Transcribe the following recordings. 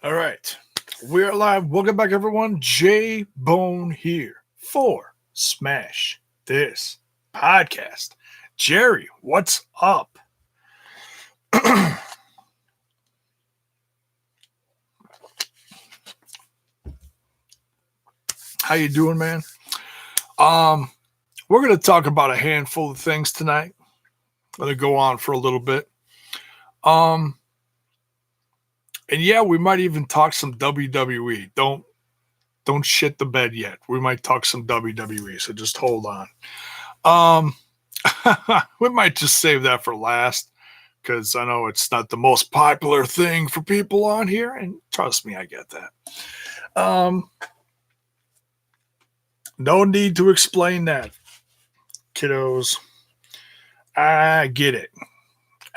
All right. We're live. Welcome back, everyone. J Bone here for Smash This Podcast. Jerry, what's up? How you doing, man? Um, we're gonna talk about a handful of things tonight. Gonna go on for a little bit. Um, and yeah, we might even talk some WWE. Don't shit the bed yet. We might talk some WWE, so just hold on. Um, we might just save that for last because I know it's not the most popular thing for people on here, and trust me, I get that. Um, no need to explain that, kiddos. I get it.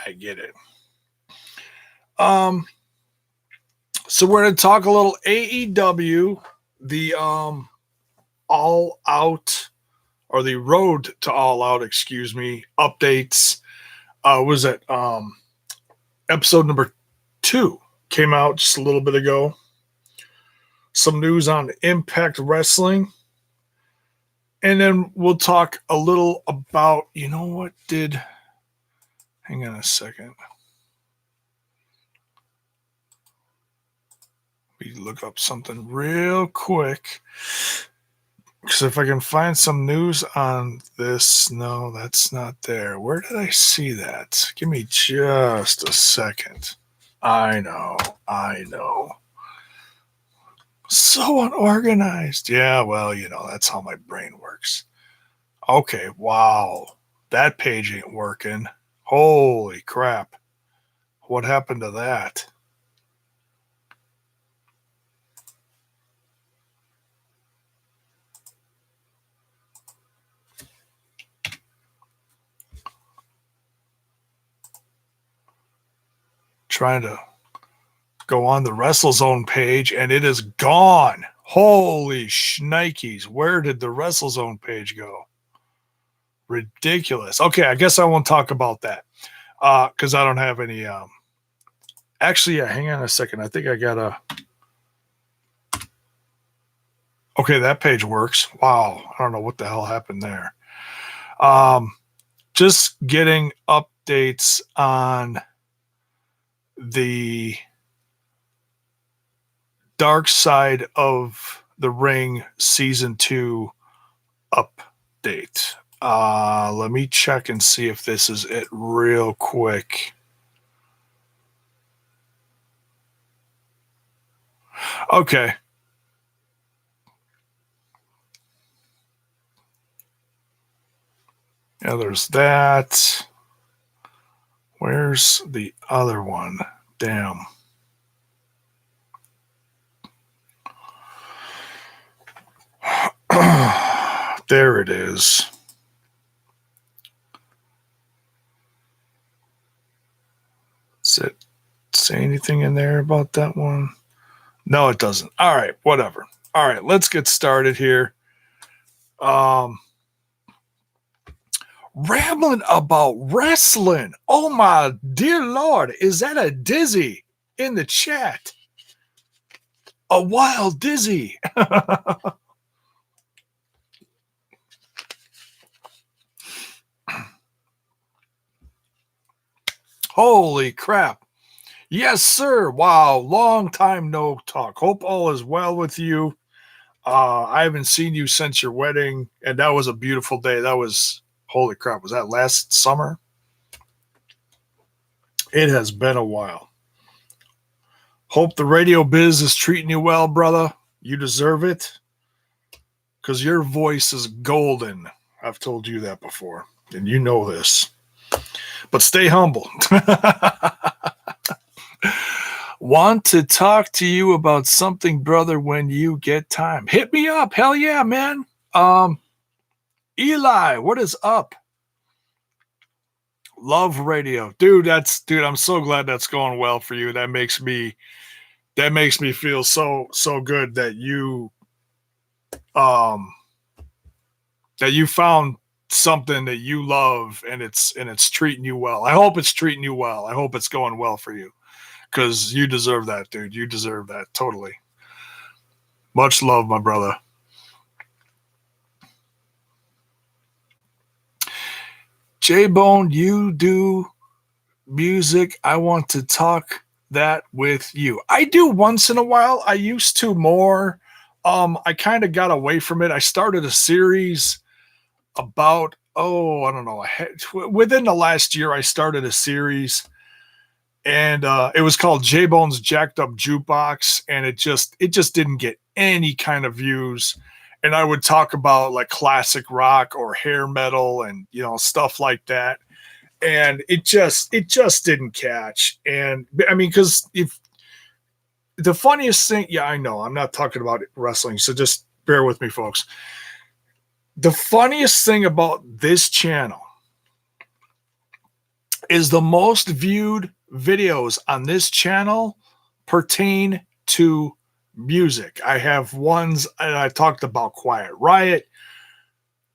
I get it. Um, so we're gonna talk a little AEW, the All Out or the Road to All Out, excuse me, updates. Was it episode number 2 came out just a little bit ago. Some news on Impact Wrestling. And then we'll talk a little about, hang on a second. We look up something real quick. Because if I can find some news on this, no, that's not there. Where did I see that? Give me just a second. I know. So unorganized. Yeah, well, that's how my brain works. Okay, wow. That page ain't working. Holy crap. What happened to that? Trying to go on the WrestleZone page and it is gone. Holy shnikes. Where did the WrestleZone page go? Ridiculous. Okay, I guess I won't talk about that because I don't have any. Actually, yeah, hang on a second. I think I got a. Okay, that page works. Wow. I don't know what the hell happened there. Just getting updates on the Dark Side of the Ring Season 2 update. Let me check and see if this is it real quick. Okay. Yeah, there's that. Where's the other one? Damn. There it is. Does it say anything in there about that one? No, it doesn't. All right, whatever. All right, let's get started here. Rambling about wrestling. Oh my dear Lord, is that a Dizzy in the chat? A wild Dizzy. Holy crap. Yes, sir. Wow, long time no talk. Hope all is well with you. I haven't seen you since your wedding, and that was a beautiful day. That was, holy crap, was that last summer? It has been a while. Hope the radio biz is treating you well, brother. You deserve it. Because your voice is golden. I've told you that before, and you know this. But stay humble. Want to talk to you about something, brother, when you get time. Hit me up. Hell yeah, man. Eli, what is up? Love radio. Dude, I'm so glad that's going well for you. That makes me feel so good that you found something that you love and it's treating you well. I hope it's treating you well. I hope it's going well for you. because you deserve that, dude. You deserve that. Totally. Much love, my brother. J-Bone, you do music. I want to talk that with you. I do once in a while. I used to more. I kind of got away from it. I started a series about, I don't know, within the last year, I started a series, and it was called J-Bone's Jacked Up Jukebox, and it just didn't get any kind of views. And I would talk about like classic rock or hair metal and, you know, stuff like that. And it just didn't catch. And I mean, because if the funniest thing, yeah, I know I'm not talking about wrestling, so just bear with me, folks. The funniest thing about this channel is the most viewed videos on this channel pertain to music. I have ones, and I talked about Quiet Riot,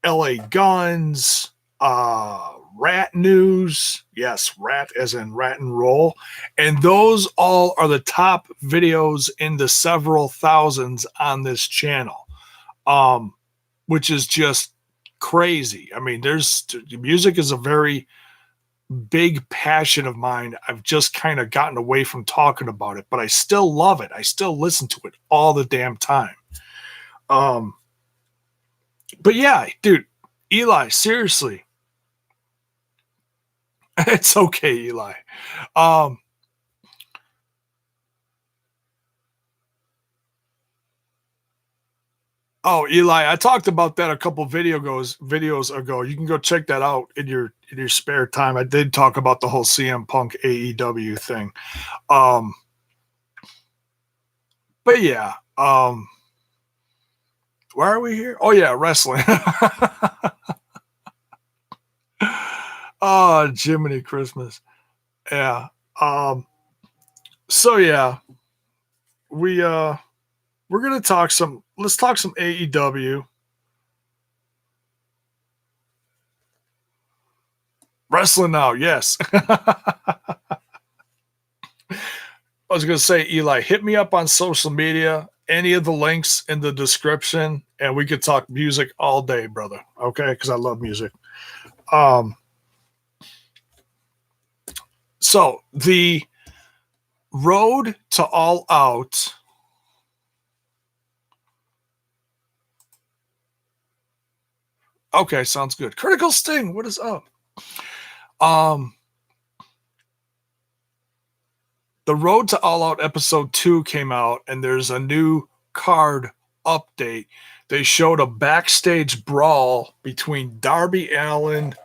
LA Guns, Rat News. Yes, Rat as in Rat and Roll. And those all are the top videos in the several thousands on this channel, which is just crazy. I mean, music is a very big passion of mine. I've just kind of gotten away from talking about it, but I still love it. I still listen to it all the damn time. But yeah, dude, Eli, seriously. It's okay, Eli. Oh, Eli, I talked about that a couple videos ago. You can go check that out in your spare time. I did talk about the whole CM Punk AEW thing. But yeah, why are we here? Oh yeah, wrestling. Oh, Jiminy Christmas. Yeah. So yeah, we're gonna let's talk some AEW. Wrestling now, yes. I was gonna say, Eli, hit me up on social media, any of the links in the description, and we could talk music all day, brother. Okay, because I love music. So the road to All Out. Okay, sounds good. Critical Sting, what is up? The Road to All Out episode 2 came out, and there's a new card update. They showed a backstage brawl between Darby Allin,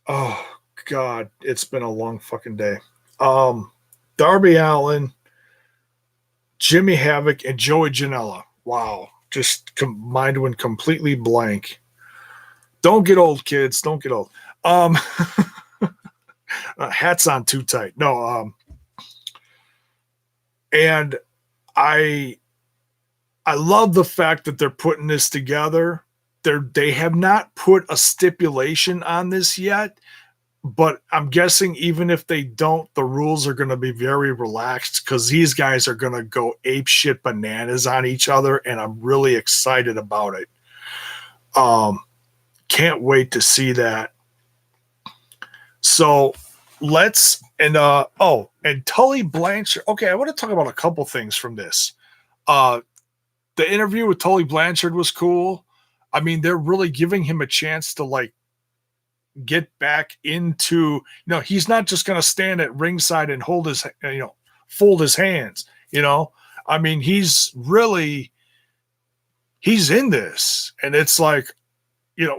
oh God, it's been a long fucking day. Darby Allin, Jimmy Havoc, and Joey Janela. Wow, just mind went completely blank. Don't get old, kids. Don't get old. Hats on too tight. No, and I love the fact that they're putting this together. They have not put a stipulation on this yet, but I'm guessing even if they don't, the rules are going to be very relaxed because these guys are going to go ape shit bananas on each other, and I'm really excited about it. Can't wait to see that. So and Tully Blanchard. Okay, I want to talk about a couple things from this. The interview with Tully Blanchard was cool. I mean, they're really giving him a chance to like get back into, he's not just going to stand at ringside and fold his hands, I mean, he's in this. And it's like,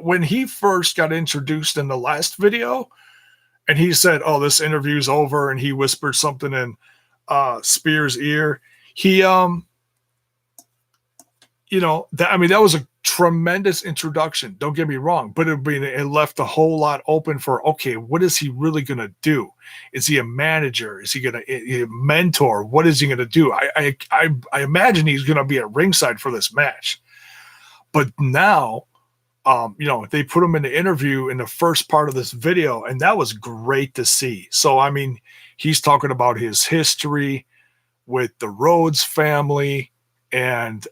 when he first got introduced in the last video and he said, oh, this interview's over, and he whispered something in Spears' ear, he, that was a tremendous introduction. Don't get me wrong, but it left a whole lot open for, okay, what is he really going to do? Is he a manager? Is he going to mentor? What is he going to do? I imagine he's going to be at ringside for this match. But now they put him in the interview in the first part of this video, and that was great to see. So, I mean, he's talking about his history with the Rhodes family, and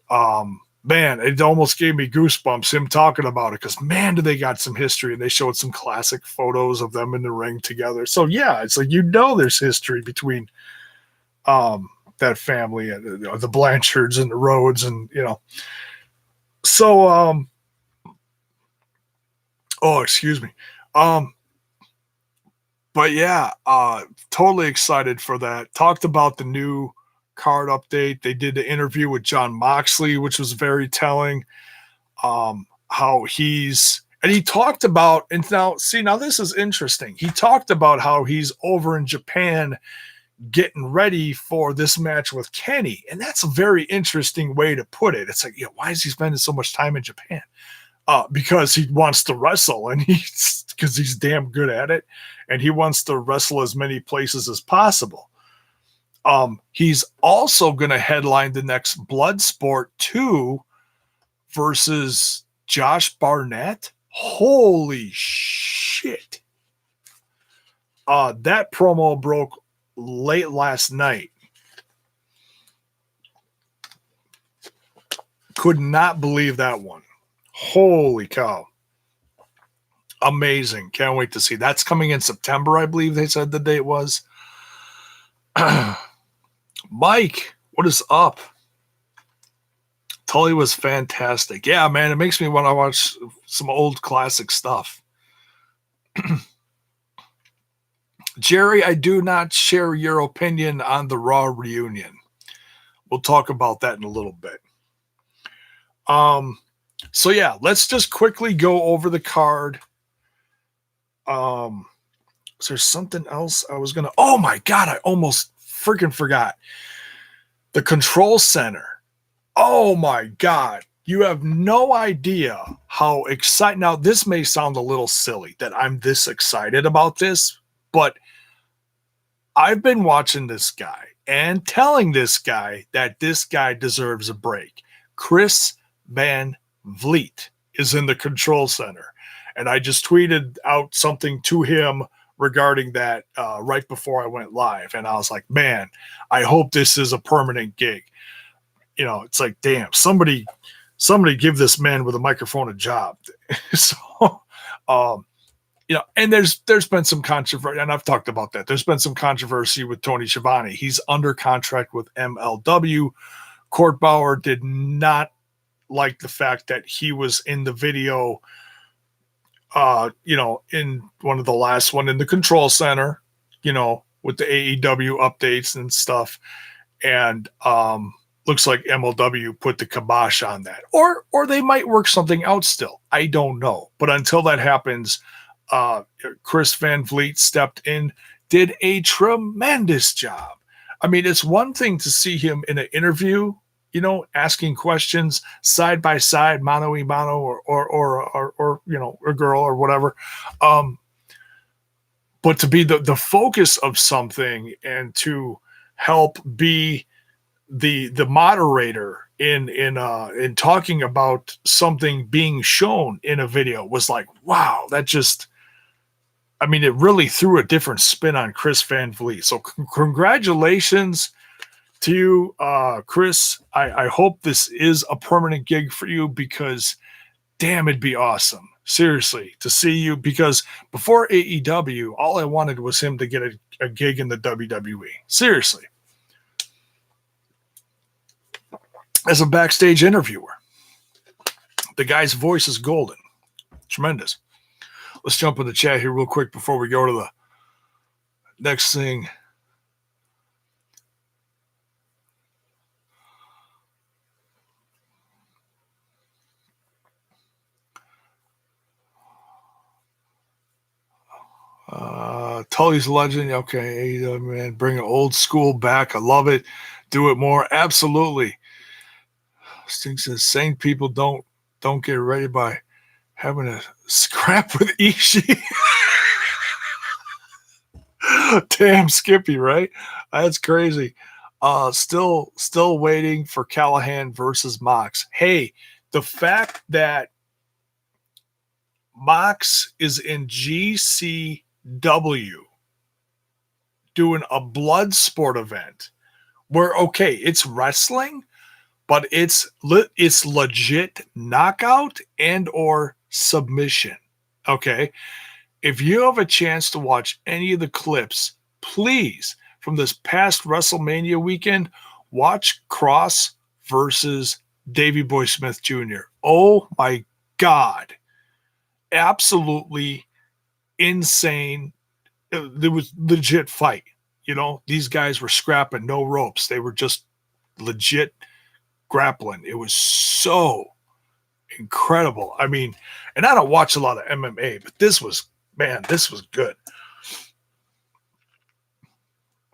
man, it almost gave me goosebumps him talking about it, because man, do they got some history, and they showed some classic photos of them in the ring together. So yeah, it's like, there's history between that family and the Blanchards and the Rhodes, and so oh, excuse me. But yeah, totally excited for that. Talked about the new card update. They did the interview with Jon Moxley, which was very telling. How he talked about, and now this is interesting. He talked about how he's over in Japan getting ready for this match with Kenny. And that's a very interesting way to put it. It's like, why is he spending so much time in Japan? Because he wants to wrestle, and because he's damn good at it, and he wants to wrestle as many places as possible. He's also going to headline the next Bloodsport 2 versus Josh Barnett. Holy shit. That promo broke late last night. Could not believe that one. Holy cow. Amazing. Can't wait to see. That's coming in September, I believe they said the date was. Mike, what is up? Tully was fantastic. Yeah, man, it makes me want to watch some old classic stuff. Jerry, I do not share your opinion on the Raw reunion. We'll talk about that in a little bit. So yeah, let's just quickly go over the card. Is there something else I was gonna? Oh my god, I almost freaking forgot. The Control Center. Oh my god, you have no idea how excited. Now, this may sound a little silly that I'm this excited about this, but I've been watching this guy and telling this guy that this guy deserves a break. Chris Van Vliet is in the Control Center. And I just tweeted out something to him regarding that right before I went live. And I was like, man, I hope this is a permanent gig. It's like, damn, somebody give this man with a microphone a job. So, and there's been some controversy, and I've talked about that. There's been some controversy with Tony Schiavone. He's under contract with MLW. Court Bauer did not like the fact that he was in the video, in one of the last one in the Control Center, with the AEW updates and stuff. And looks like MLW put the kibosh on that. Or they might work something out still. I don't know. But until that happens, Chris Van Vliet stepped in, did a tremendous job. I mean, it's one thing to see him in an interview, asking questions side by side, mano a mano, or a girl or whatever. But to be the focus of something and to help be the moderator in talking about something being shown in a video was like, wow, that just, I mean, it really threw a different spin on Chris Van Vliet. So congratulations to you, Chris. I hope this is a permanent gig for you, because damn, it'd be awesome. Seriously, to see you, because before AEW, all I wanted was him to get a gig in the WWE. Seriously. As a backstage interviewer. The guy's voice is golden. Tremendous. Let's jump in the chat here real quick before we go to the next thing. Tully's legend. Okay, man, bring an old school back. I love it. Do it more. Absolutely. Sting says sane people don't get ready by having a scrap with Ishii. Damn, Skippy, right? That's crazy. Still waiting for Callahan versus Mox. Hey, the fact that Mox is in GCW doing a blood sport event where, okay, it's wrestling, but it's legit knockout and or submission. Okay. If you have a chance to watch any of the clips, please, from this past WrestleMania weekend, watch Cross versus Davey Boy Smith Jr. Oh my God. Absolutely insane. There was legit fight. These guys were scrapping, no ropes. They were just legit grappling. It was so incredible. I mean, and I don't watch a lot of MMA, but this was good.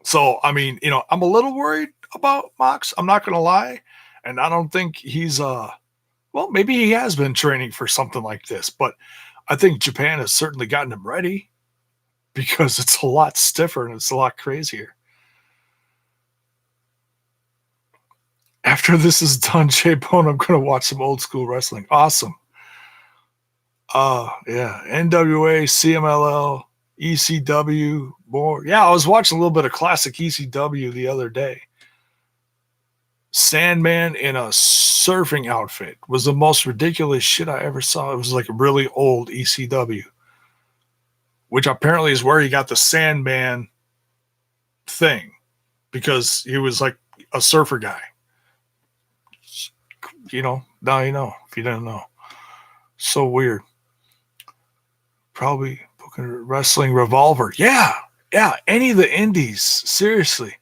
So, I mean, I'm a little worried about Mox. I'm not going to lie. And I don't think he's, maybe he has been training for something like this, but I think Japan has certainly gotten him ready because it's a lot stiffer and it's a lot crazier. After this is done, J-Bone, I'm going to watch some old school wrestling. Awesome. Yeah. NWA, CMLL, ECW, more. Yeah, I was watching a little bit of classic ECW the other day. Sandman in a surfing outfit was the most ridiculous shit I ever saw. It was like a really old ECW, which apparently is where he got the Sandman thing because he was like a surfer guy. Now you know if you didn't know. So weird. Probably booking wrestling Revolver. Yeah. Any of the indies. Seriously.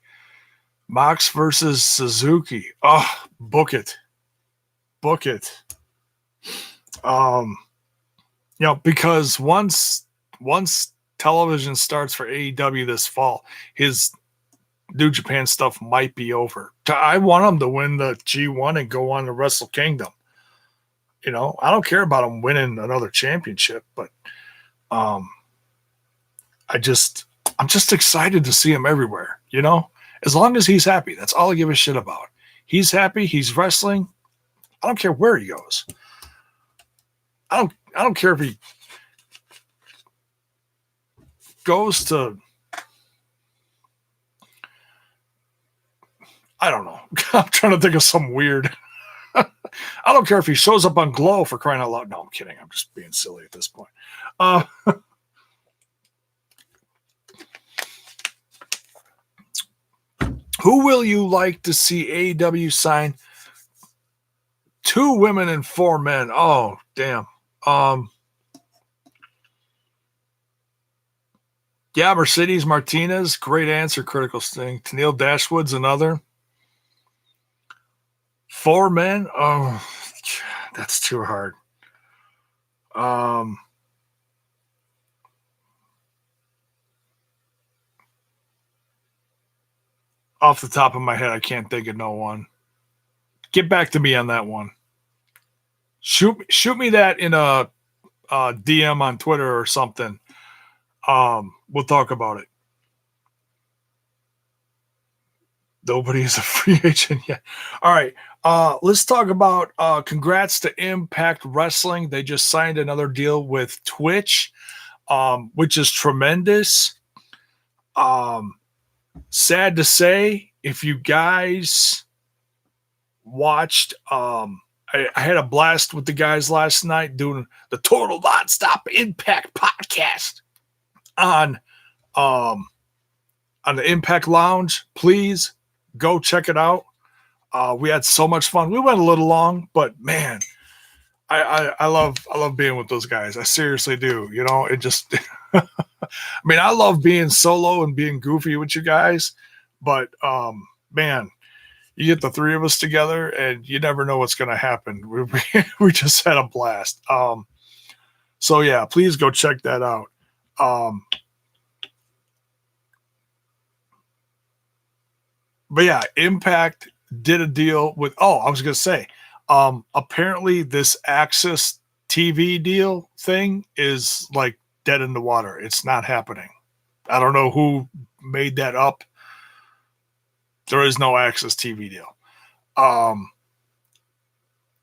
Mox versus Suzuki. Oh, book it. Because once television starts for AEW this fall, his New Japan stuff might be over. I want him to win the G1 and go on to Wrestle Kingdom. I don't care about him winning another championship, but I'm just excited to see him everywhere, as long as he's happy. That's all I give a shit about. He's happy. He's wrestling. I don't care where he goes. I don't care if he goes to, I don't know. I'm trying to think of some weird. I don't care if he shows up on Glow, for crying out loud. No, I'm kidding. I'm just being silly at this point. Who will you like to see AEW sign? 2 women and 4 men. Oh, damn. Yeah, Mercedes Martinez. Great answer, Critical Sting. Tennille Dashwood's another. 4 men? Oh, that's too hard. Off the top of my head, I can't think of no one. Get back to me on that one. Shoot me that in a DM on Twitter or something. We'll talk about it. Nobody is a free agent yet. All right. Let's talk about congrats to Impact Wrestling. They just signed another deal with Twitch, which is tremendous. Sad to say, if you guys watched, I had a blast with the guys last night doing the Total Nonstop Impact podcast on the Impact Lounge. Please go check it out. We had so much fun. We went a little long, but man, I love being with those guys. I seriously do. It just I mean, I love being solo and being goofy with you guys, but man, you get the 3 of us together and you never know what's going to happen. We just had a blast. So yeah, please go check that out. But yeah, Impact did a deal with, I was going to say, apparently this Access TV deal thing is like dead in the water. It's not happening. I don't know who made that up. There is no Access TV deal.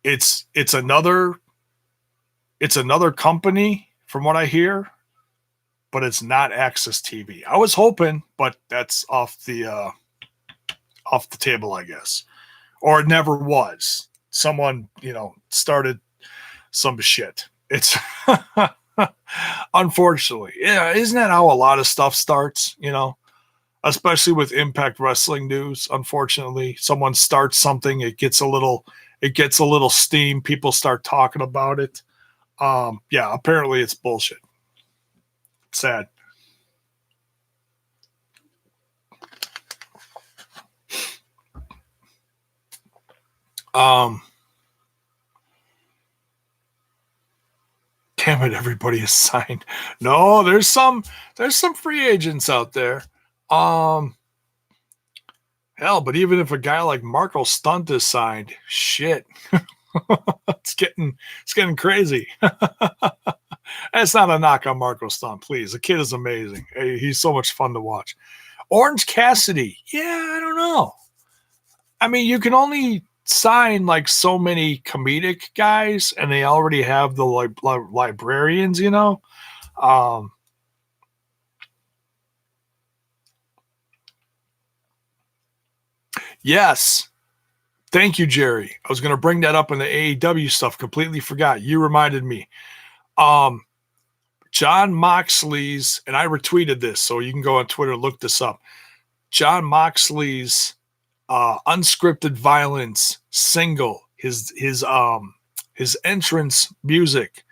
It's another company from what I hear, but it's not Access TV. I was hoping, but that's off the table, I guess, or it never was. Someone, started some shit. It's unfortunately, yeah. Isn't that how a lot of stuff starts? Especially with Impact Wrestling news. Unfortunately, someone starts something, it gets a little steam. People start talking about it. Yeah, apparently it's bullshit. Sad. Damn it, everybody is signed. No, there's some free agents out there. Hell, but even if a guy like Marco Stunt is signed, shit. it's getting crazy. That's not a knock on Marco Stunt, please. The kid is amazing. He's so much fun to watch. Orange Cassidy. Yeah, I don't know. I mean, you can only sign like so many comedic guys, and they already have the librarians, Yes. Thank you, Jerry. I was going to bring that up in the AEW stuff. Completely forgot. You reminded me. Jon Moxley's, and I retweeted this, so you can go on Twitter and look this up. Jon Moxley's Unscripted Violence single, his entrance music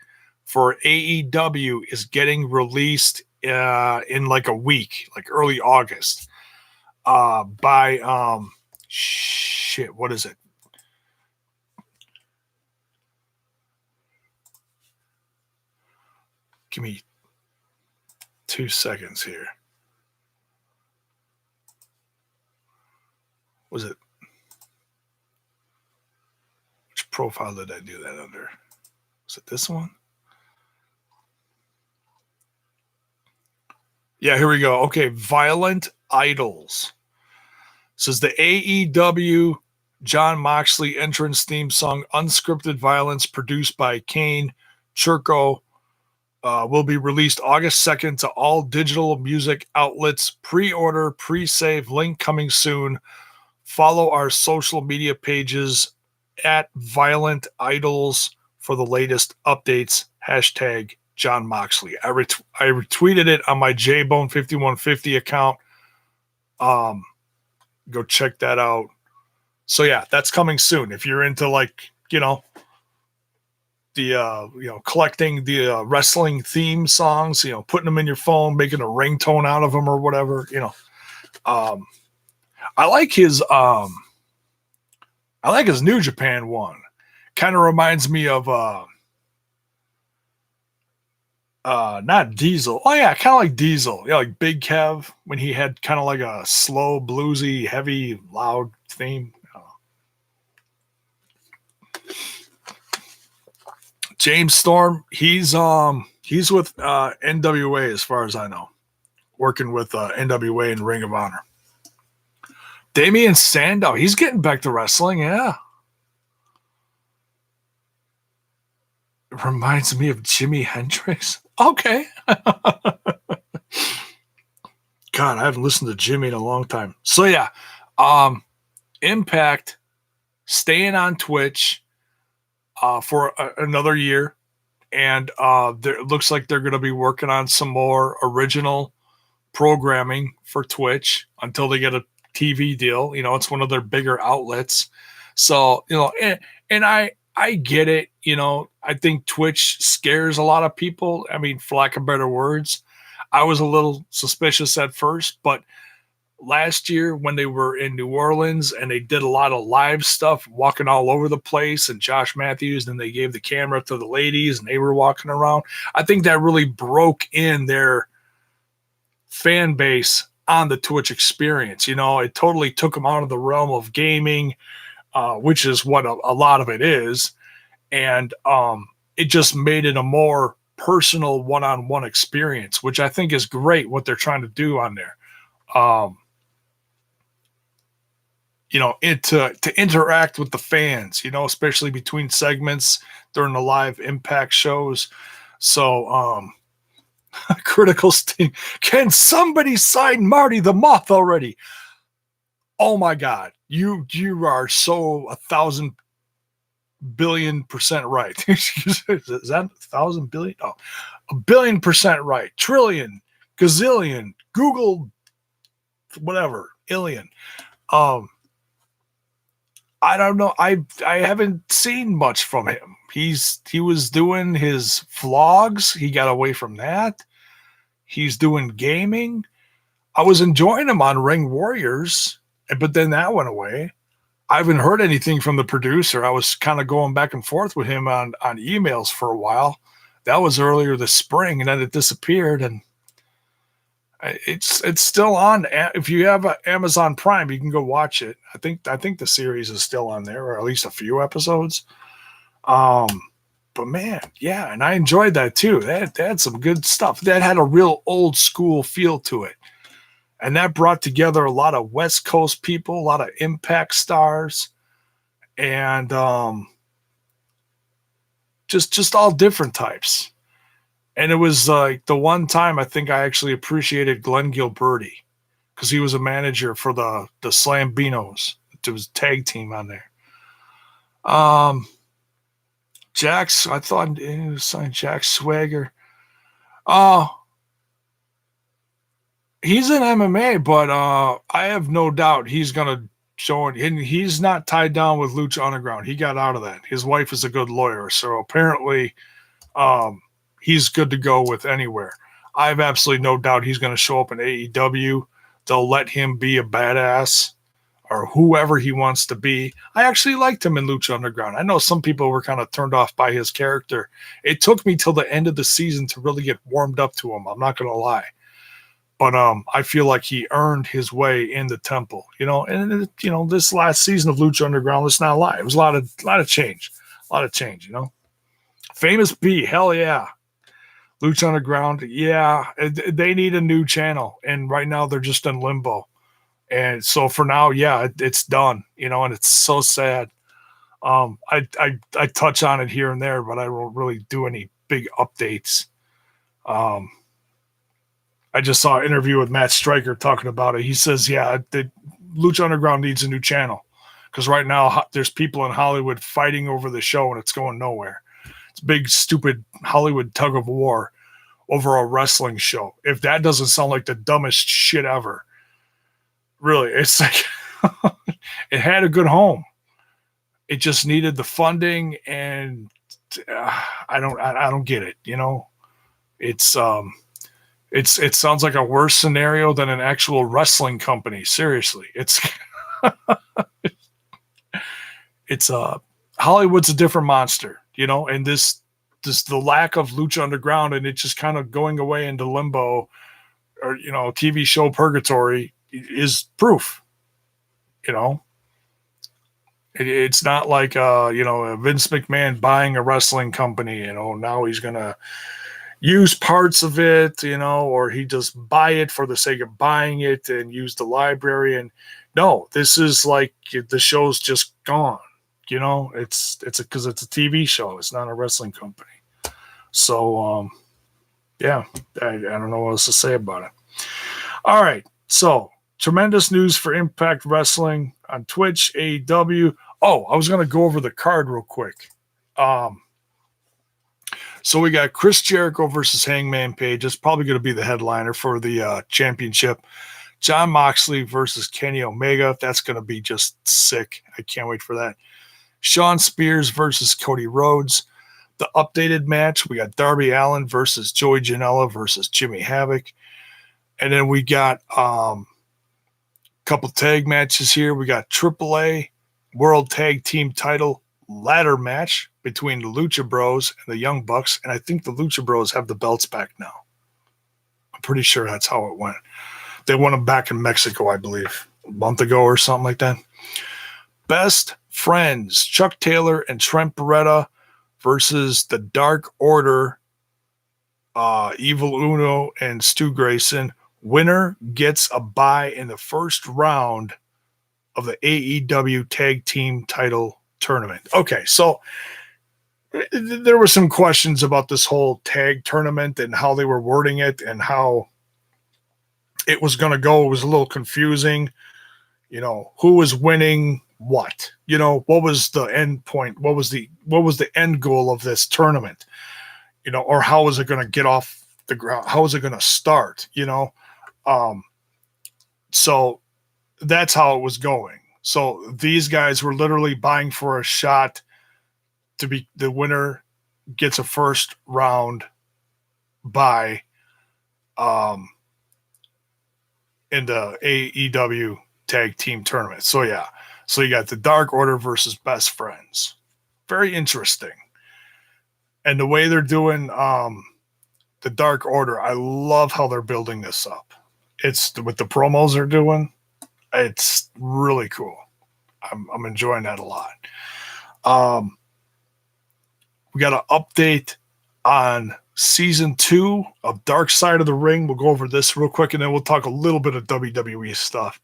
for AEW is getting released in like a week, like early August, by shit, what is it? Give me 2 seconds here. Was it? Which profile did I do that under? Was it this one? Yeah, here we go. Okay, Violent Idols. This is the AEW Jon Moxley entrance theme song, Unscripted Violence, produced by Kane Churko. Will be released August 2nd to all digital music outlets. Pre-order, pre-save, link coming soon. Follow our social media pages at Violent Idols for the latest updates. Hashtag Jon Moxley. I retweeted it on my JBone5150 account. Go check that out. So yeah, that's coming soon. If you're into the collecting the wrestling theme songs, putting them in your phone, making a ringtone out of them or whatever, I like his New Japan one. Kind of reminds me of not Diesel. Oh yeah, kind of like Diesel. Yeah, like Big Kev when he had kind of like a slow, bluesy, heavy, loud theme. James Storm, he's with NWA as far as I know, working with NWA and Ring of Honor. Damian Sandow, he's getting back to wrestling, yeah. It reminds me of Jimi Hendrix. Okay. God, I haven't listened to Jimmy in a long time. So yeah, Impact staying on Twitch for another year, and it looks like they're going to be working on some more original programming for Twitch until they get a TV deal. It's one of their bigger outlets. So, and I get it. I think Twitch scares a lot of people. I mean, for lack of better words, I was a little suspicious at first, but last year when they were in New Orleans and they did a lot of live stuff, walking all over the place, and Josh Matthews, and they gave the camera to the ladies and they were walking around. I think that really broke in their fan base on the Twitch experience. It totally took them out of the realm of gaming, which is what a lot of it is. And it just made it a more personal one-on-one experience, which I think is great what they're trying to do on there. To interact with the fans, especially between segments during the live Impact shows. So, Critical Sting. Can somebody sign Marty the Moth already? Oh my God. You are so 1,000,000,000,000% right. Is that 1,000,000,000,000? Oh, 1,000,000,000% right. Trillion, gazillion, Google, whatever, alien. I don't know. I haven't seen much from him. He was doing his vlogs. He got away from that. He's doing gaming. I was enjoying him on Ring Warriors, but then that went away. I haven't heard anything from the producer. I was kind of going back and forth with him on emails for a while. That was earlier this spring, and then it disappeared. And it's still on. If you have Amazon Prime, you can go watch it. I think the series is still on there, or at least a few episodes. But man, yeah, and I enjoyed that too. They had some good stuff. That had a real old school feel to it. And that brought together a lot of West Coast people, a lot of Impact stars, and just all different types. And it was like the one time I think I actually appreciated Glenn Gilberti because he was a manager for the Slambinos. It was a tag team on there. Jax, I thought it was signed Jack Swagger. He's in MMA, but I have no doubt he's going to show it. And he's not tied down with Lucha Underground. He got out of that. His wife is a good lawyer. So apparently he's good to go with anywhere. I have absolutely no doubt he's going to show up in AEW. They'll let him be a badass or whoever he wants to be. I actually liked him in Lucha Underground. I know some people were kind of turned off by his character. It took me till the end of the season to really get warmed up to him. I'm not going to lie. But I feel like he earned his way in the Temple, and this last season of Lucha Underground, let's not lie, it was a lot of change, Famous B, hell yeah. Lucha Underground, yeah, they need a new channel, and right now they're just in limbo, and so for now, yeah, it's done, and it's so sad. I touch on it here and there, but I don't really do any big updates. I just saw an interview with Matt Stryker talking about it. He says, yeah, the Lucha Underground needs a new channel because right now there's people in Hollywood fighting over the show and it's going nowhere. It's a big, stupid Hollywood tug of war over a wrestling show. If that doesn't sound like the dumbest shit ever, really, it's like it had a good home. It just needed the funding, and I don't get it. It sounds like a worse scenario than an actual wrestling company. Seriously, it's Hollywood's a different monster, and this the lack of Lucha Underground and it just kind of going away into limbo or TV show purgatory is proof. It's not like Vince McMahon buying a wrestling company. Now he's gonna use parts of it, or he just buy it for the sake of buying it and use the library. And no, this is like the show's just gone. It's because it's a TV show. It's not a wrestling company. So, yeah, I don't know what else to say about it. All right. So tremendous news for Impact Wrestling on Twitch, AEW. Oh, I was going to go over the card real quick. So we got Chris Jericho versus Hangman Page. It's probably going to be the headliner for the championship. Jon Moxley versus Kenny Omega. That's going to be just sick. I can't wait for that. Shawn Spears versus Cody Rhodes. The updated match, we got Darby Allin versus Joey Janela versus Jimmy Havoc. And then we got a couple tag matches here. We got AAA World Tag Team Title ladder match between the Lucha Bros and the Young Bucks, and I think the Lucha Bros have the belts back now. I'm pretty sure that's how it went. They won them back in Mexico, I believe, a month ago or something like that. Best Friends, Chuck Taylor and Trent Beretta versus the Dark Order, Evil Uno and Stu Grayson. Winner gets a bye in the first round of the AEW Tag Team Title Tournament. Okay, so there were some questions about this whole tag tournament and how they were wording it and how it was going to go. It was a little confusing. Who was winning what? What was the end point? What was the end goal of this tournament? Or how was it going to get off the ground? How was it going to start? So that's how it was going. So these guys were literally buying for a shot to be the winner gets a first round bye in the AEW tag team tournament. So yeah. So you got the Dark Order versus Best Friends. Very interesting. And the way they're doing the Dark Order, I love how they're building this up. It's with the promos they're doing. It's really cool. I'm enjoying that a lot. We got an update on season 2 of Dark Side of the Ring. We'll go over this real quick, and then we'll talk a little bit of WWE stuff.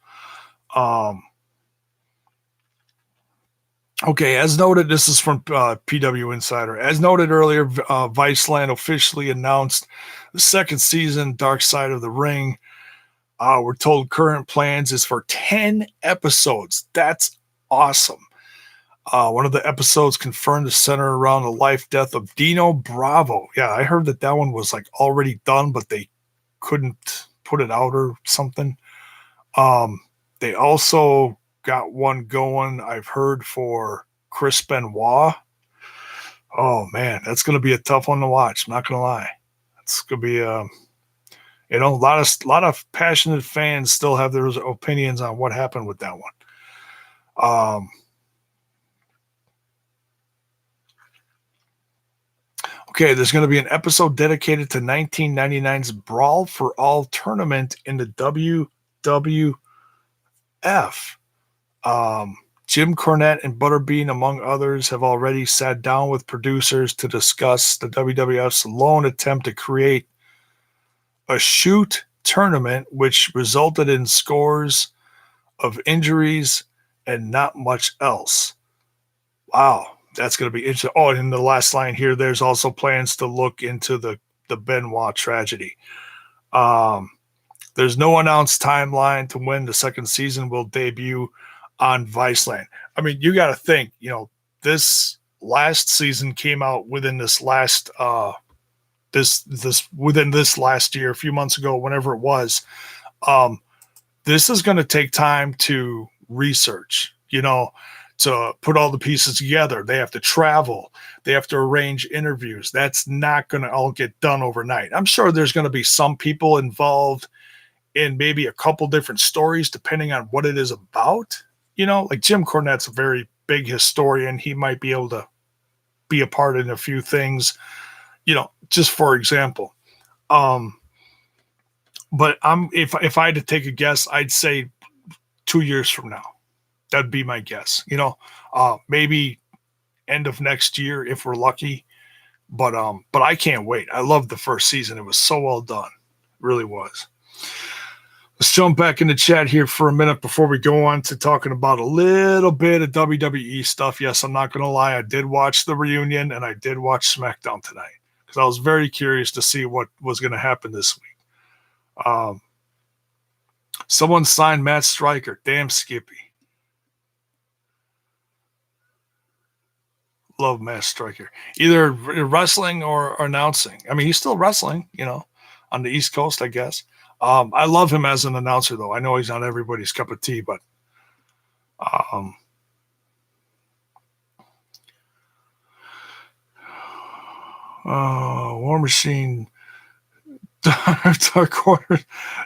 Okay, as noted, this is from PW Insider. As noted earlier, Viceland officially announced the second season, Dark Side of the Ring. We're told current plans is for 10 episodes. That's awesome. One of the episodes confirmed to center around the life-death of Dino Bravo. Yeah, I heard that one was like already done, but they couldn't put it out or something. They also got one going, I've heard, for Chris Benoit. Oh, man, that's going to be a tough one to watch. I'm not going to lie. It's going to be, a lot of passionate fans still have their opinions on what happened with that one. Okay, there's going to be an episode dedicated to 1999's Brawl for All tournament in the WWF. Jim Cornette and Butterbean, among others, have already sat down with producers to discuss the WWF's lone attempt to create a shoot tournament, which resulted in scores of injuries and not much else. Wow, that's going to be interesting. Oh, and in the last line here, there's also plans to look into the Benoit tragedy. There's no announced timeline to when the second season will debut on Viceland. I mean, you got to think, this last season came out within this last within this last year, a few months ago, whenever it was. This is going to take time to research, to put all the pieces together. They have to travel. They have to arrange interviews. That's not going to all get done overnight. I'm sure there's going to be some people involved in maybe a couple different stories, depending on what it is about. Like Jim Cornette's a very big historian. He might be able to be a part in a few things, just for example. But if I had to take a guess, I'd say 2 years from now. That'd be my guess. Maybe end of next year if we're lucky. But I can't wait. I loved the first season. It was so well done. It really was. Let's jump back in the chat here for a minute before we go on to talking about a little bit of WWE stuff. Yes, I'm not going to lie. I did watch the reunion and I did watch SmackDown tonight because I was very curious to see what was going to happen this week. Someone signed Matt Stryker. Damn Skippy. Love Matt Stryker. Either wrestling or announcing. I mean, he's still wrestling, on the East Coast, I guess. I love him as an announcer, though. I know he's not everybody's cup of tea, but War Machine, Dark Order.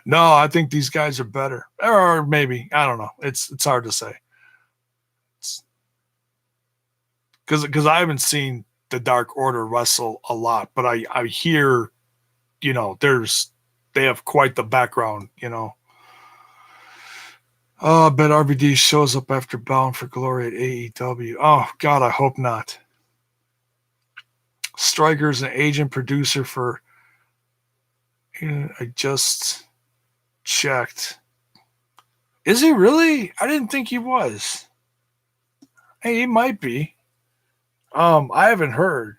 No, I think these guys are better. Or maybe. I don't know. It's hard to say. Because I haven't seen the Dark Order wrestle a lot, but I hear, they have quite the background, Oh, I bet RVD shows up after Bound for Glory at AEW. Oh, God, I hope not. Stryker's an agent producer for, I just checked. Is he really? I didn't think he was. Hey, he might be. I haven't heard.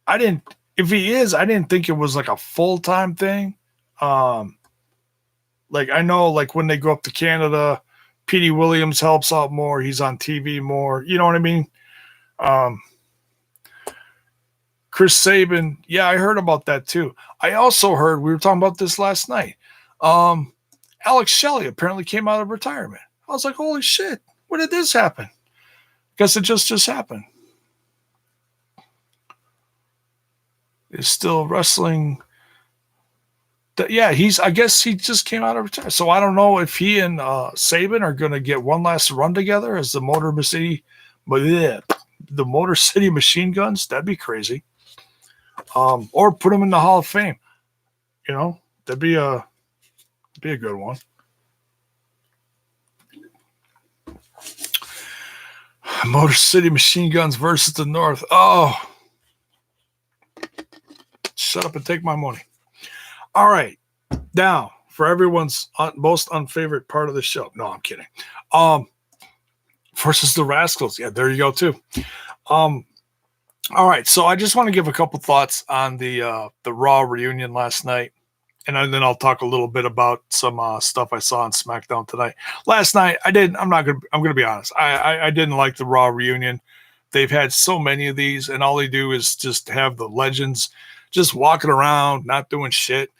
If he is, I didn't think it was like a full-time thing. Like I know like when they go up to Canada, Petey Williams helps out more. He's on TV more. You know what I mean? Um, Chris Sabin. Yeah, I heard about that too. I also heard, we were talking about this last night. Alex Shelley apparently came out of retirement. I was like, holy shit, when did this happen? Guess it just happened. Is still wrestling. Yeah, I guess he just came out of retirement. So I don't know if he and Sabin are going to get one last run together as the Motor City Machine Guns. That'd be crazy. Or put them in the Hall of Fame. You know, that'd be a good one. Motor City Machine Guns versus the North. Oh, shut up and take my money. All right, now for everyone's most unfavorite part of the show. No, I'm kidding. Versus the Rascals. Yeah, there you go too. All right, so I just want to give a couple thoughts on the Raw reunion last night, and then I'll talk a little bit about some stuff I saw on SmackDown tonight. Last night, I'm gonna be honest. I didn't like the Raw reunion. They've had so many of these, and all they do is just have the legends just walking around, not doing shit.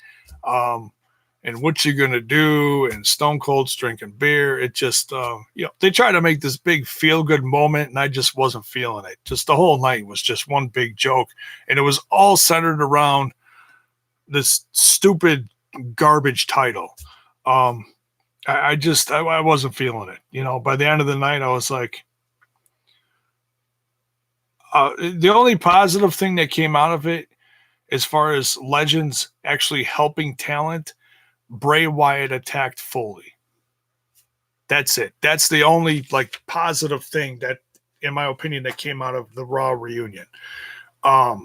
And what you gonna do? And Stone Cold's drinking beer. It just, they try to make this big feel good moment, and I just wasn't feeling it. Just the whole night was just one big joke, and it was all centered around this stupid garbage title. I wasn't feeling it. By the end of the night, I was like, the only positive thing that came out of it, as far as legends actually helping talent, Bray Wyatt attacked Foley. That's it. That's the only positive thing that, in my opinion, that came out of the Raw reunion. I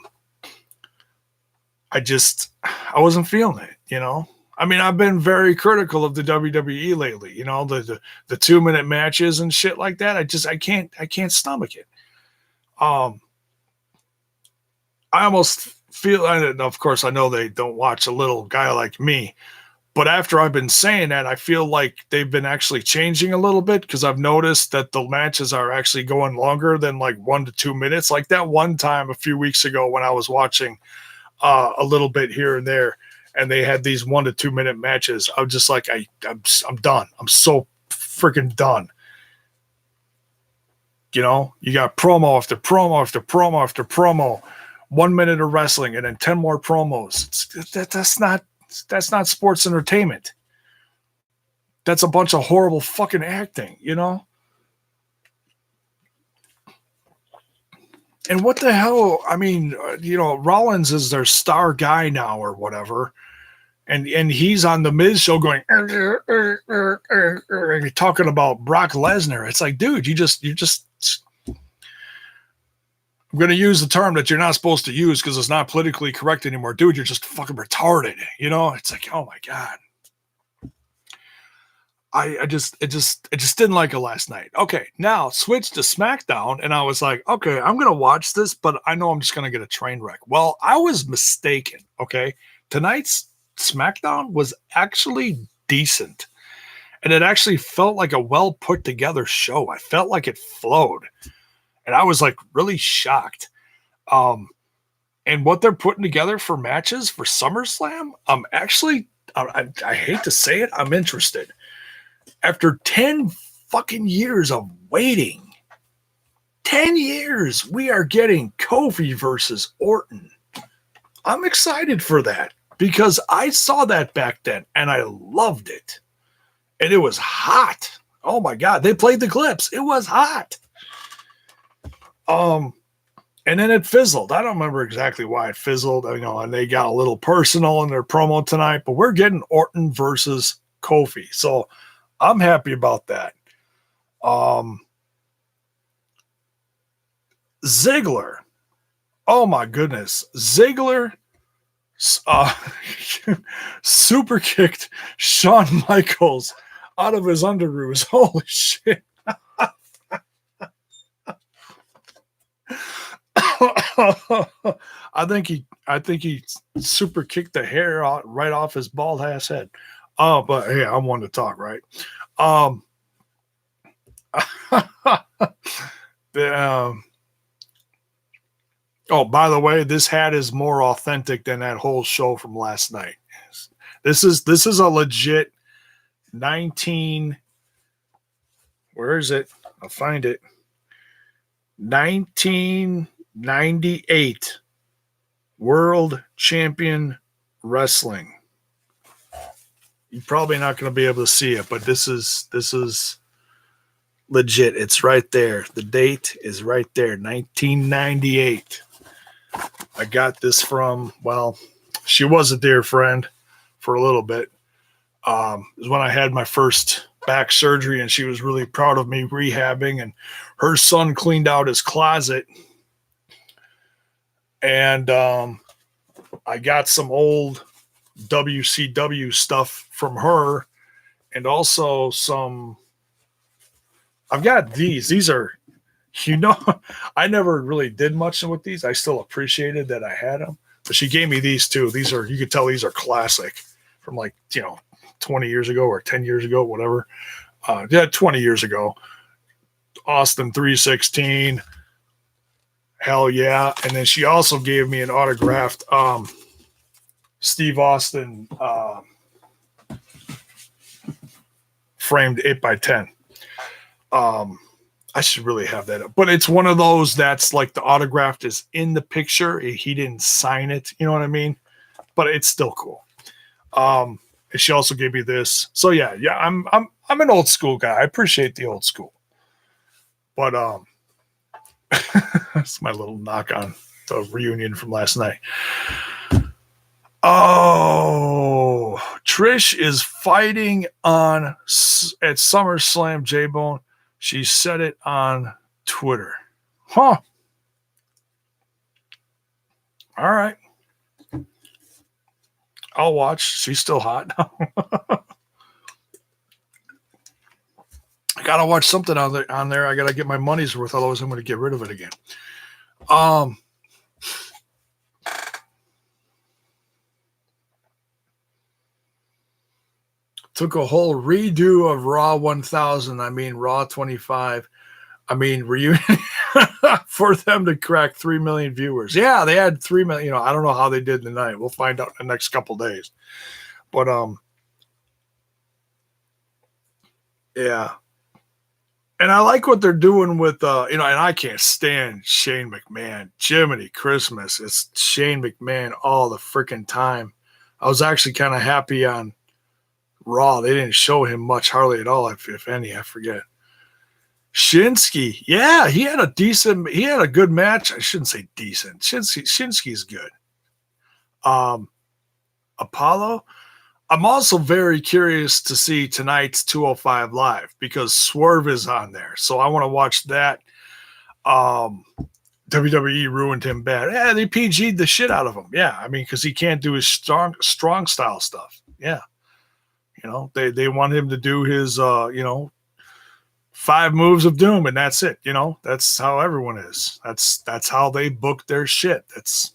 wasn't feeling it, I mean, I've been very critical of the WWE lately, the 2-minute matches and shit like that. I can't stomach it. I almost feel, and of course, I know they don't watch a little guy like me, but after I've been saying that, I feel like they've been actually changing a little bit, because I've noticed that the matches are actually going longer than 1 to 2 minutes. Like that one time a few weeks ago when I was watching a little bit here and there, and they had these 1 to 2 minute matches. I was just like, I'm done. I'm so freaking done. You got promo after promo after promo after promo, 1 minute of wrestling, and then 10 more promos. That's not sports entertainment. That's a bunch of horrible fucking acting, And what the hell? I mean, Rollins is their star guy now or whatever. And he's on the Miz show going, talking about Brock Lesnar. It's like, dude, you just I'm going to use the term that you're not supposed to use because it's not politically correct anymore. Dude, you're just fucking retarded. It's like, oh my God. I just didn't like it last night. Okay, now switch to SmackDown, and I was like, okay, I'm going to watch this, but I know I'm just going to get a train wreck. Well, I was mistaken, okay? Tonight's SmackDown was actually decent, and it actually felt like a well put together show. I felt like it flowed. And I was really shocked. And what they're putting together for matches for SummerSlam, I'm actually, I hate to say it, I'm interested. After 10 fucking years of waiting, 10 years, we are getting Kofi versus Orton. I'm excited for that because I saw that back then and I loved it. And it was hot. Oh my God, they played the clips. It was hot. And then it fizzled. I don't remember exactly why it fizzled, and they got a little personal in their promo tonight, but we're getting Orton versus Kofi. So I'm happy about that. Ziggler. Oh my goodness. Ziggler super kicked Shawn Michaels out of his underoos. Holy shit. I think he super kicked the hair out right off his bald ass head. Oh, but hey, I'm one to talk, right? Um, the, oh, by the way, this hat is more authentic than that whole show from last night. This is a legit 19. Where is it? I'll find it. 1998 World Champion Wrestling. You're probably not going to be able to see it, but this is legit. It's right there. The date is right there. 1998. I got this from, well, she was a dear friend for a little bit. It was when I had my first back surgery, and she was really proud of me rehabbing, and her son cleaned out his closet, and I got some old WCW stuff from her, and also some. I've got these are, I never really did much with these. I still appreciated that I had them, but she gave me these too. These are, you could tell these are classic from 20 years ago or 10 years ago, whatever. 20 years ago. Austin 316. Hell yeah. And then she also gave me an autographed Steve Austin framed 8x10. I should really have that up. But it's one of those that's like the autograph is in the picture. He didn't sign it. You know what I mean? But it's still cool. And she also gave me this. So yeah, I'm an old school guy. I appreciate the old school. But that's my little knock on the reunion from last night. Oh, Trish is fighting at SummerSlam, J-Bone. She said it on Twitter. Huh. All right. I'll watch. She's still hot. I gotta watch something on there. I gotta get my money's worth, otherwise I'm gonna get rid of it again. Took a whole redo of Raw 1000. I mean Raw 25. I mean reunion for them to crack 3 million viewers. Yeah, they had 3 million. I don't know how they did tonight. We'll find out in the next couple days. But yeah. And I like what they're doing with, and I can't stand Shane McMahon. Jiminy Christmas. It's Shane McMahon all the freaking time. I was actually kind of happy on Raw. They didn't show him much, hardly at all, if any. I forget. Shinsuke. Yeah, he had a good match. I shouldn't say decent. Shinsuke's good. Apollo. I'm also very curious to see tonight's 205 Live because Swerve is on there. So I want to watch that. WWE ruined him bad. Yeah, they PG'd the shit out of him. Yeah, I mean, because he can't do his strong style stuff. Yeah. They want him to do his, 5 moves of doom, and that's it. That's how everyone is. That's how they book their shit. That's,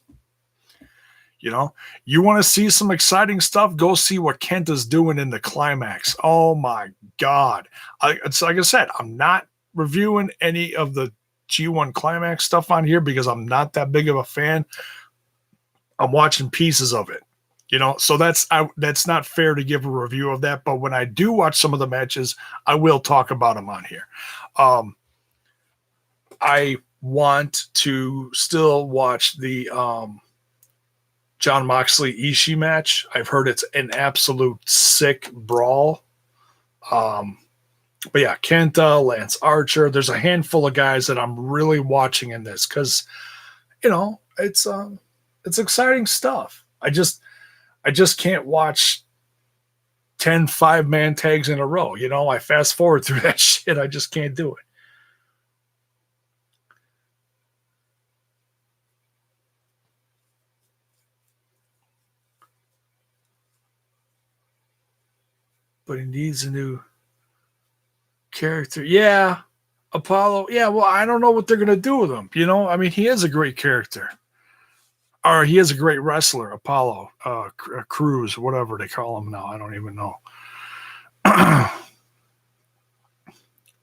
you want to see some exciting stuff? Go see what Kenta's doing in the climax. Oh my God. It's like I said, I'm not reviewing any of the G1 climax stuff on here because I'm not that big of a fan. I'm watching pieces of it, so that's not fair to give a review of that. But when I do watch some of the matches, I will talk about them on here. I want to still watch the, Jon Moxley Ishii match. I've heard it's an absolute sick brawl. But yeah, Kenta, Lance Archer. There's a handful of guys that I'm really watching in this because, it's exciting stuff. I just can't watch 10 5-man tags in a row. I fast forward through that shit. I just can't do it. But he needs a new character. Yeah. Apollo, yeah, well, I don't know what they're going to do with him. You know, I mean, he is a great character. Or he is a great wrestler, Apollo, Cruz, whatever they call him now. I don't even know.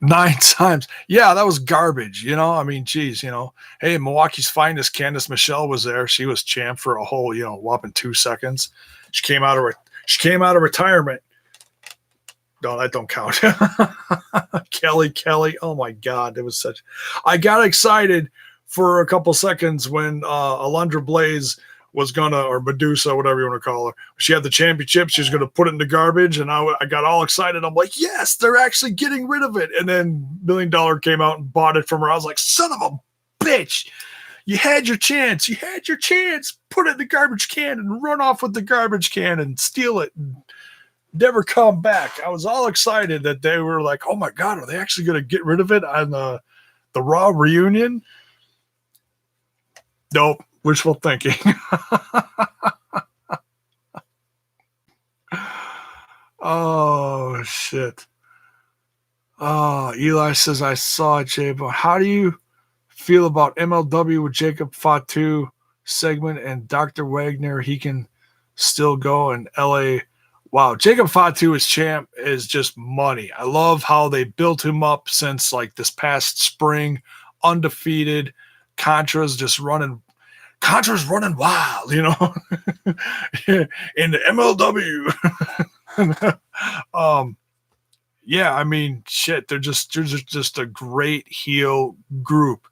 9 times. Yeah, that was garbage. You know, I mean, geez, you know, hey, Milwaukee's finest, Candice Michelle was there. She was champ for a whole, you know, whopping 2 seconds. She came out of retirement. No, that don't count. Kelly. Oh my God, it was such. I got excited for a couple seconds when Alundra Blaze was gonna, or Medusa, whatever you want to call her. She had the championship. She was gonna put it in the garbage, and I got all excited. I'm like, yes, they're actually getting rid of it. And then $1 Million came out and bought it from her. I was like, son of a bitch. You had your chance. You had your chance. Put it in the garbage can and run off with the garbage can and steal it. And never come back. I was all excited that they were like, oh my God, are they actually going to get rid of it on the Raw reunion? Nope. Wishful thinking. Oh, shit. Oh, Eli says, I saw it, Jay, but how do you feel about MLW with Jacob Fatu segment and Dr. Wagner? He can still go in LA. Wow, Jacob Fatu as champ is just money. I love how they built him up since like this past spring, undefeated. Contra's running wild, you know, in the MLW. Yeah, I mean, shit, they're just a great heel group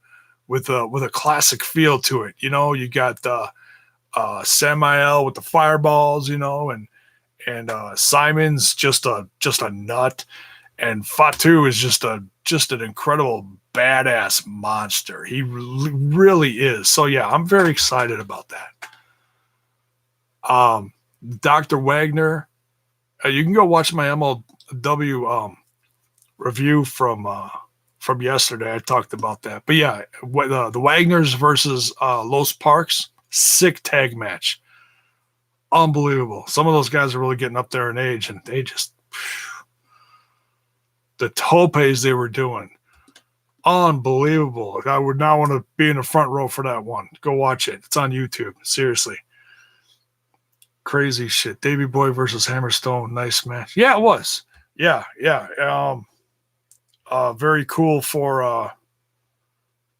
with a classic feel to it. You know, you got Samael with the fireballs, you know, and Simon's just a nut, and Fatu is just an incredible badass monster. He really is. So yeah, I'm very excited about that. Dr. Wagner, you can go watch my MLW review from yesterday. I talked about that. But yeah, the Wagners versus Los Parks, sick tag match. Unbelievable. Some of those guys are really getting up there in age, and they just the topes they were doing, unbelievable. I would not want to be in the front row for that one. Go watch it. It's on YouTube. Seriously, crazy shit. Davey Boy versus Hammerstone, nice match. Yeah, it was. Yeah. Very cool for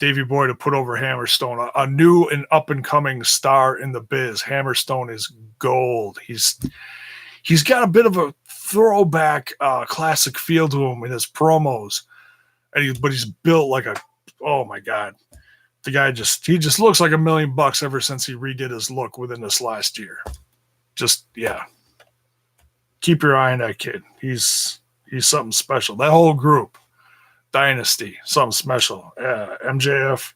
Davey Boy to put over Hammerstone, a new and up and coming star in the biz. Hammerstone is gold. He's got a bit of a throwback classic feel to him in his promos, but he's built like oh my God, the guy just looks like $1 million ever since he redid his look within this last year. Just yeah, keep your eye on that kid. He's something special. That whole group. Dynasty, something special. MJF.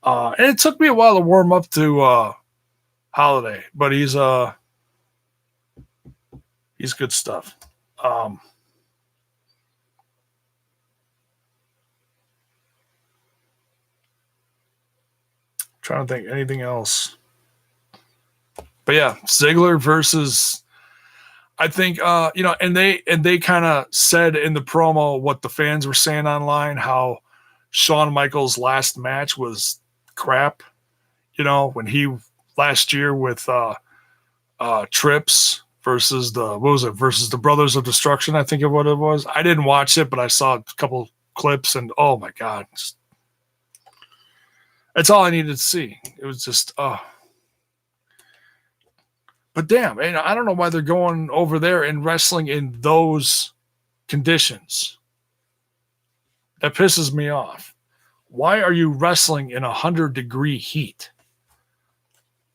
And it took me a while to warm up to Holiday, but he's good stuff. Trying to think anything else. But yeah, Ziggler versus, I think, and they kind of said in the promo what the fans were saying online, how Shawn Michaels' last match was crap. You know, when he last year with Trips versus the Brothers of Destruction, I think of what it was. I didn't watch it, but I saw a couple clips, and oh my God, that's all I needed to see. It was just But damn, I don't know why they're going over there and wrestling in those conditions. That pisses me off. Why are you wrestling in 100-degree heat?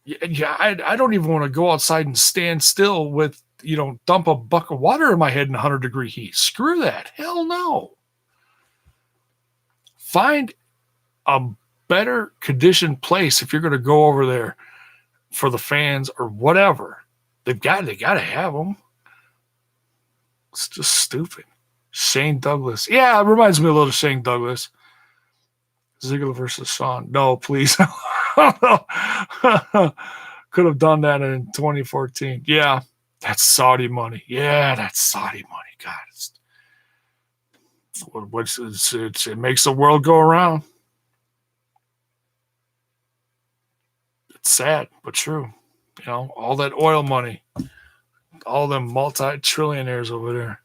Yeah, I don't even want to go outside and stand still with, dump a bucket of water in my head in 100-degree heat. Screw that. Hell no. Find a better conditioned place if you're going to go over there for the fans or whatever. They got to have them. It's just stupid. Shane Douglas. Yeah, it reminds me a little of Shane Douglas. Ziggler versus Shawn. No, please. Could have done that in 2014. Yeah, that's Saudi money. God, which it makes the world go around. It's sad, but true. You know, all that oil money, all them multi-trillionaires over there.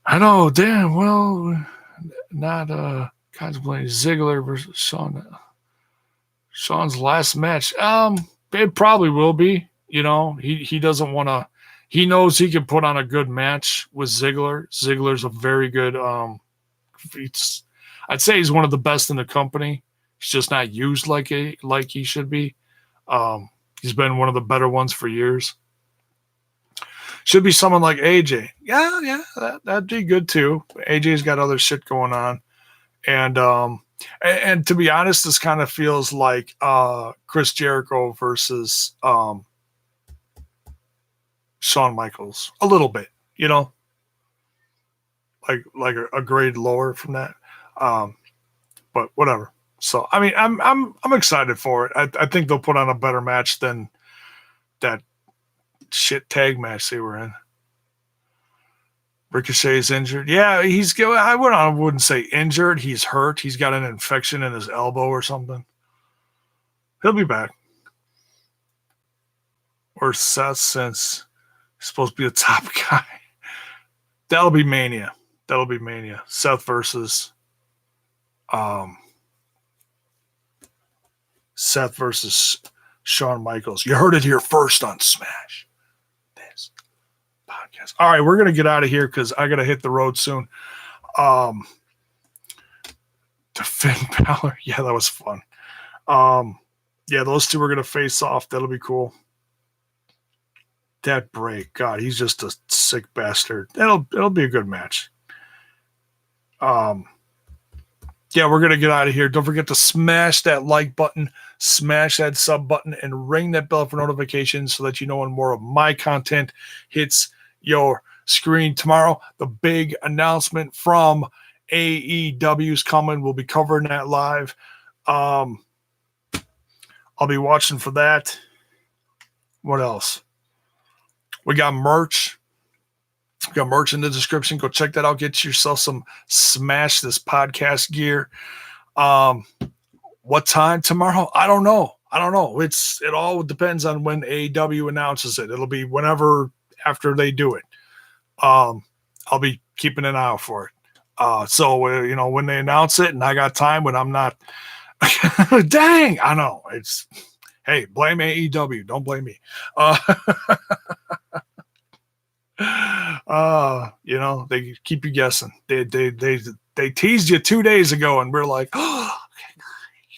I know, damn, well, not contemplating Ziggler versus Shawn. Shawn's last match. It probably will be. You know, he doesn't want to. He knows he can put on a good match with Ziggler. Ziggler's a very good. I'd say he's one of the best in the company. He's just not used like he should be. He's been one of the better ones for years. Should be someone like AJ. Yeah, that'd be good too. AJ's got other shit going on, and to be honest, this kind of feels like Chris Jericho versus Shawn Michaels a little bit, you know, like a grade lower from that. But whatever. So I mean, I'm excited for it. I think they'll put on a better match than that shit tag match they were in. Ricochet's injured. Yeah, I wouldn't say injured. He's hurt. He's got an infection in his elbow or something. He'll be back. Or Seth, since he's supposed to be the top guy. That'll be Mania. Seth versus Shawn Michaels. You heard it here first on Smash This Podcast. All right, we're gonna get out of here because I gotta hit the road soon. To Finn Balor, yeah, that was fun. Yeah, those two are gonna face off. That'll be cool. That break, God, he's just a sick bastard. It'll be a good match. Yeah, we're gonna get out of here. Don't forget to smash that like button, smash that sub button, and ring that bell for notifications so that you know when more of my content hits your screen tomorrow. The big announcement from AEW's coming. We'll be covering that live. I'll be watching for that. What else? We got merch. We got merch in the description. Go check that out. Get yourself some Smash This Podcast gear. What time tomorrow? I don't know. It all depends on when AEW announces it. It'll be whenever after they do it. I'll be keeping an eye out for it. So when they announce it and I got time when I'm not dang, I know. Hey, blame AEW. Don't blame me. They keep you guessing. They teased you 2 days ago and we're like, oh,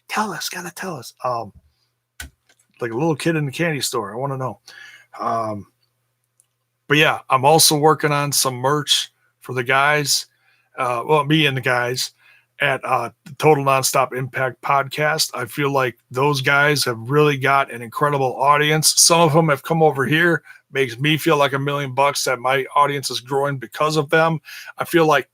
gotta tell us. Like a little kid in the candy store. I want to know. But yeah, I'm also working on some merch for the guys. Me and the guys at the Total Nonstop Impact podcast. I feel like those guys have really got an incredible audience. Some of them have come over here. Makes me feel like $1 million that my audience is growing because of them. I feel like,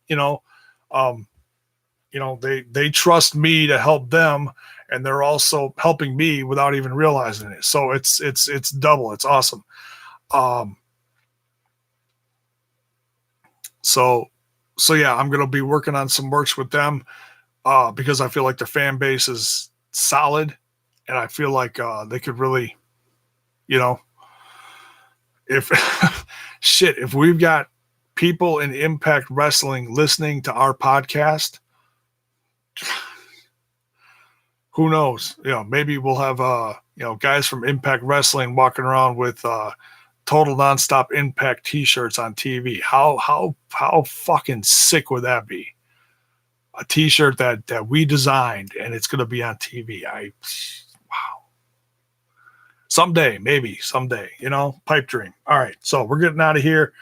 they trust me to help them, and they're also helping me without even realizing it. So it's double. It's awesome. So yeah, I'm going to be working on some merch with them because I feel like the fan base is solid, and I feel like they could really, if we've got people in Impact Wrestling listening to our podcast, who knows? Maybe we'll have guys from Impact Wrestling walking around with Total Nonstop Impact t-shirts on TV. How fucking sick would that be? A t-shirt that we designed and it's going to be on TV. Wow. Someday, pipe dream. All right. So we're getting out of here.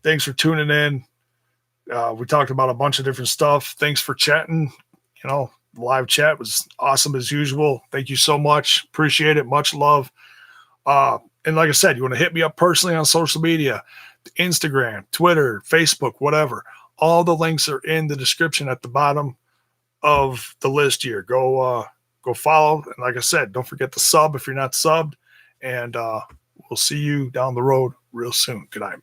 Thanks for tuning in. We talked about a bunch of different stuff. Thanks for chatting. Live chat was awesome as usual. Thank you so much. Appreciate it. Much love. And like I said, you want to hit me up personally on social media, Instagram, Twitter, Facebook, whatever. All the links are in the description at the bottom of the list here. Go follow. And like I said, don't forget to sub if you're not subbed. And we'll see you down the road real soon. Good night.